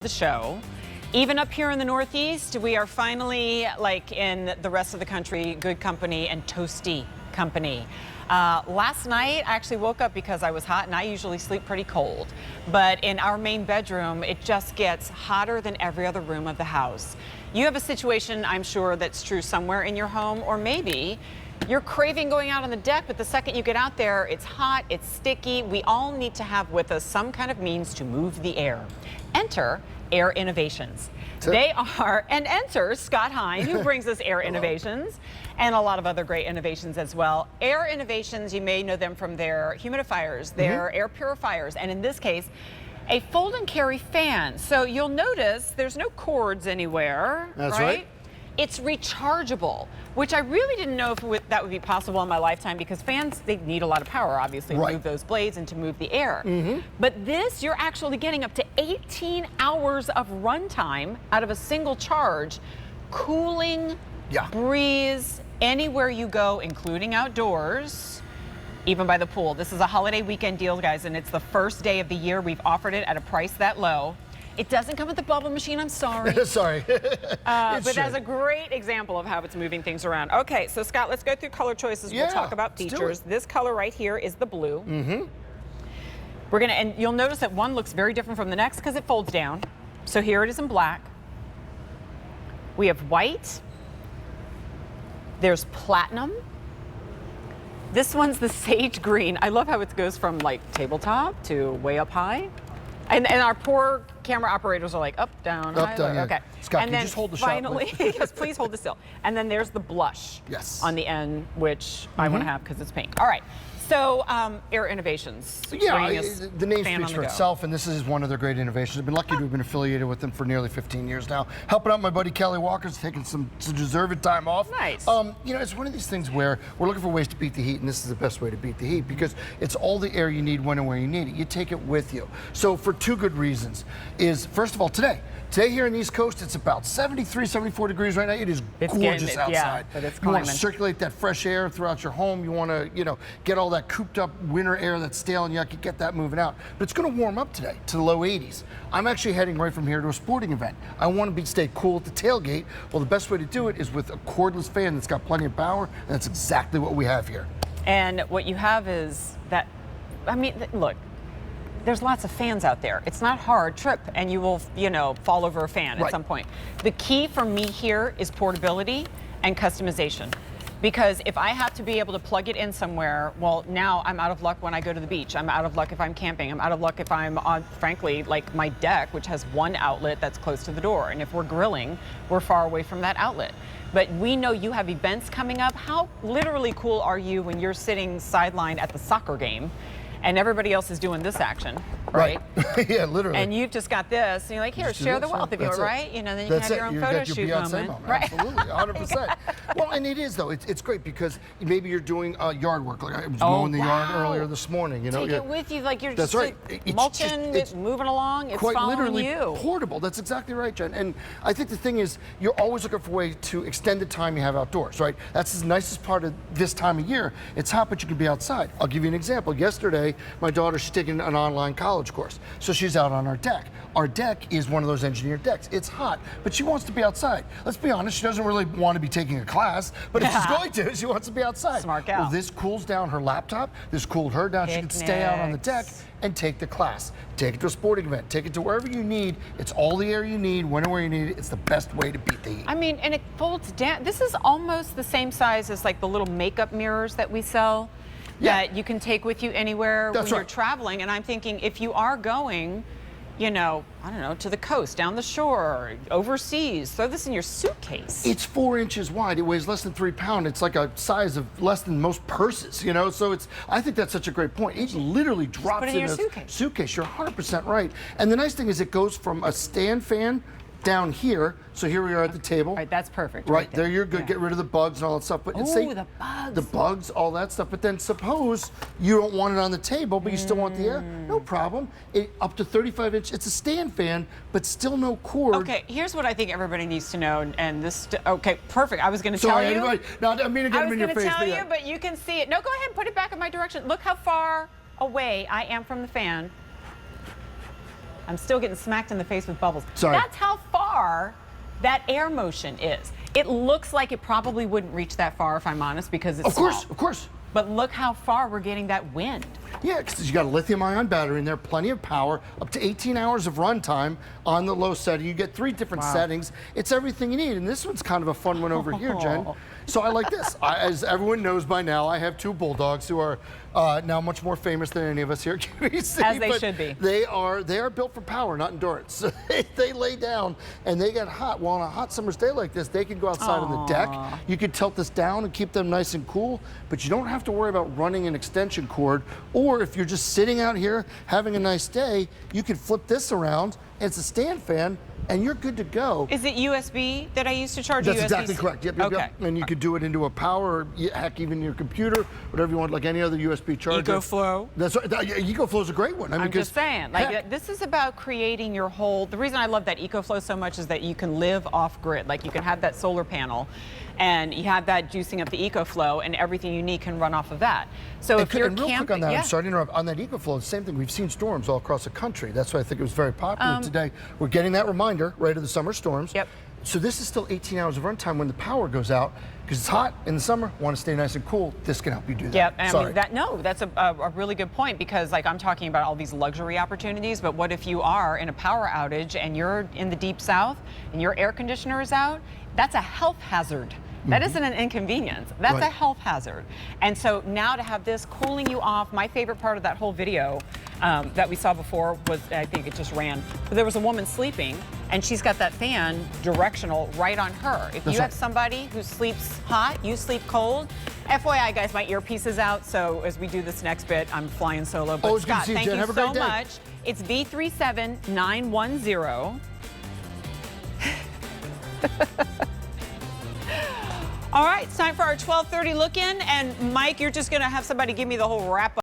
The show. Even up here in the Northeast, we are finally, like in the rest of the country, good company and toasty company. Last night, I actually woke up because I was hot, and I usually sleep pretty cold. But in our main bedroom, it just gets hotter than every other room of the house. You have a situation, I'm sure, that's true somewhere in your home, or maybe you're craving going out on the deck, but the second you get out there, it's hot, it's sticky. We all need to have with us some kind of means to move the air. Enter Air Innovations. They are, and enters Scott Hine, who brings us Air Innovations and a lot of other great innovations as well. Air Innovations, you may know them from their humidifiers, their air purifiers, and in this case, a fold and carry fan. So you'll notice there's no cords anywhere. That's right. It's rechargeable, which I really didn't know if that would be possible in my lifetime, because fans, they need a lot of power, obviously, to move those blades and to move the air. But this, you're actually getting up to 18 hours of runtime out of a single charge, cooling breeze anywhere you go, including outdoors, even by the pool. This is a holiday weekend deal, guys, and it's the first day of the year we've offered it at a price that low. It doesn't come with the bubble machine, I'm sorry. Sorry. But that's a great example of how it's moving things around. Okay, so Scott, let's go through color choices. We'll talk about features. This color right here is the blue. We're gonna, and you'll notice that one looks very different from the next because it folds down. So here it is in black. We have white. There's platinum. This one's the sage green. I love how it goes from like tabletop to way up high. And our poor camera operators are like up, down, up, down. Okay. Scott, and can you just hold the shot, please? yes, please hold it still. And then there's the blush on the end, which I want to have because it's pink. All right. So, Air Innovations. Yeah, the name speaks for itself, and this is one of their great innovations. I've been lucky to have been affiliated with them for nearly 15 years now. Helping out my buddy Kelly Walker's taking some deserved time off. Nice. You know, it's one of these things where we're looking for ways to beat the heat, and this is the best way to beat the heat because it's all the air you need when and where you need it. You take it with you. So for two good reasons is, first of all, today here in the East Coast, it's about 73, 74 degrees right now. It is gorgeous outside. Yeah, but it's you want to circulate that fresh air throughout your home. You want to, you know, get all that cooped up winter air that's stale and yucky, get that moving out. But it's going to warm up today to the low 80s. I'm actually heading right from here to a sporting event. I want to stay cool at the tailgate. Well, the best way to do it is with a cordless fan that's got plenty of power, and that's exactly what we have here. And what you have is that, I mean, look, there's lots of fans out there. It's not hard, trip, and you will, you know, fall over a fan at some point. The key for me here is portability and customization. Because if I have to be able to plug it in somewhere, well, now I'm out of luck when I go to the beach. I'm out of luck if I'm camping. I'm out of luck if I'm on, frankly, like my deck, which has one outlet that's close to the door. And if we're grilling, we're far away from that outlet. But we know you have events coming up. How literally cool are you when you're sitting sideline at the soccer game and everybody else is doing this action, right? Yeah, literally. And you've just got this, and you're like, here, share the wealth if you were, right? You know, then you can have your own photo shoot moment. Right? Absolutely, 100%. Well, and it is, though. It's great because maybe you're doing yard work. Like I was mowing the yard earlier this morning. You know, take it with you, like you're just mulching, it's moving along, it's quite following literally you. Portable. That's exactly right, Jen. And I think the thing is, you're always looking for a way to extend the time you have outdoors, right? That's the nicest part of this time of year. It's hot, but you can be outside. I'll give you an example. Yesterday, my daughter, she's taking an online college course. So she's out on our deck. Our deck is one of those engineered decks. It's hot, but she wants to be outside. Let's be honest, she doesn't really want to be taking a class, but if she's going to, she wants to be outside. Smart gal. Well, this cools down her laptop. This cooled her down. She can stay out on the deck and take the class. Take it to a sporting event. Take it to wherever you need. It's all the air you need, when and where you need it. It's the best way to beat the heat. I mean, and it folds down. This is almost the same size as like the little makeup mirrors that we sell. That you can take with you anywhere when you're traveling. And I'm thinking, if you are going, you know, I don't know, to the coast, down the shore, overseas, throw this in your suitcase. It's 4 inches wide. It weighs less than 3 pounds. It's like a size of less than most purses, you know? So I think that's such a great point. It literally drops in your suitcase. You're 100% right. And the nice thing is it goes from a stand fan down here. So here we are at the table. Right, that's perfect. Right there, you're good. Get rid of the bugs and all that stuff. But the bugs. The bugs, all that stuff. But then suppose you don't want it on the table, but you still want the air. No problem. Up to 35 inch. It's a stand fan, but still no cord. Okay, here's what I think everybody needs to know. And this, okay, perfect. I was going to tell you. No, I mean to get them in your face. I was going to tell you, but you can see it. No, go ahead and put it back in my direction. Look how far away I am from the fan. I'm still getting smacked in the face with bubbles. Sorry. That's how far that air motion is. It looks like it probably wouldn't reach that far, if I'm honest, because it's small. Of course. But look how far we're getting that wind. Yeah, because you got a lithium-ion battery in there, plenty of power, up to 18 hours of runtime on the low setting. You get 3 different settings. It's everything you need. And this one's kind of a fun one over here, Jen. So I like this. As everyone knows by now, I have 2 bulldogs who are now much more famous than any of us here at QVC. As they should be. They are built for power, not endurance. So they lay down and they get hot. Well, on a hot summer's day like this, they can go outside on the deck. You could tilt this down and keep them nice and cool, but you don't have to worry about running an extension cord. Or if you're just sitting out here having a nice day, you can flip this around. It's a stand fan, and you're good to go. Is it USB that I use to charge? That's USB-C? exactly correct. Yep. And you could do it into a power, heck, even your computer, whatever you want, like any other USB charger. EcoFlow. That's right. EcoFlow is a great one. I'm just saying, like, this is about creating your whole. The reason I love that EcoFlow so much is that you can live off grid. Like, you can have that solar panel, and you have that juicing up the EcoFlow, and everything you need can run off of that. So if you're real camping, quick on that, I'm sorry to interrupt. On that EcoFlow, the same thing. We've seen storms all across the country. That's why I think it was very popular today. We're getting that reminder right of the summer storms. Yep. So this is still 18 hours of runtime when the power goes out, because it's hot in the summer, want to stay nice and cool. This can help you do that. Yep, and I mean, that's a really good point, because like I'm talking about all these luxury opportunities, but what if you are in a power outage and you're in the deep south and your air conditioner is out? That's a health hazard. That isn't an inconvenience. That's a health hazard. And so now to have this cooling you off, my favorite part of that whole video that we saw before was, I think it just ran, but there was a woman sleeping and she's got that fan directional right on her. If you have somebody who sleeps hot, you sleep cold. FYI, guys, my earpiece is out, so as we do this next bit, I'm flying solo. But Scott, thank you so much. It's V37910. All right, it's time for our 12:30 look-in, and Mike, you're just going to have somebody give me the whole wrap-up.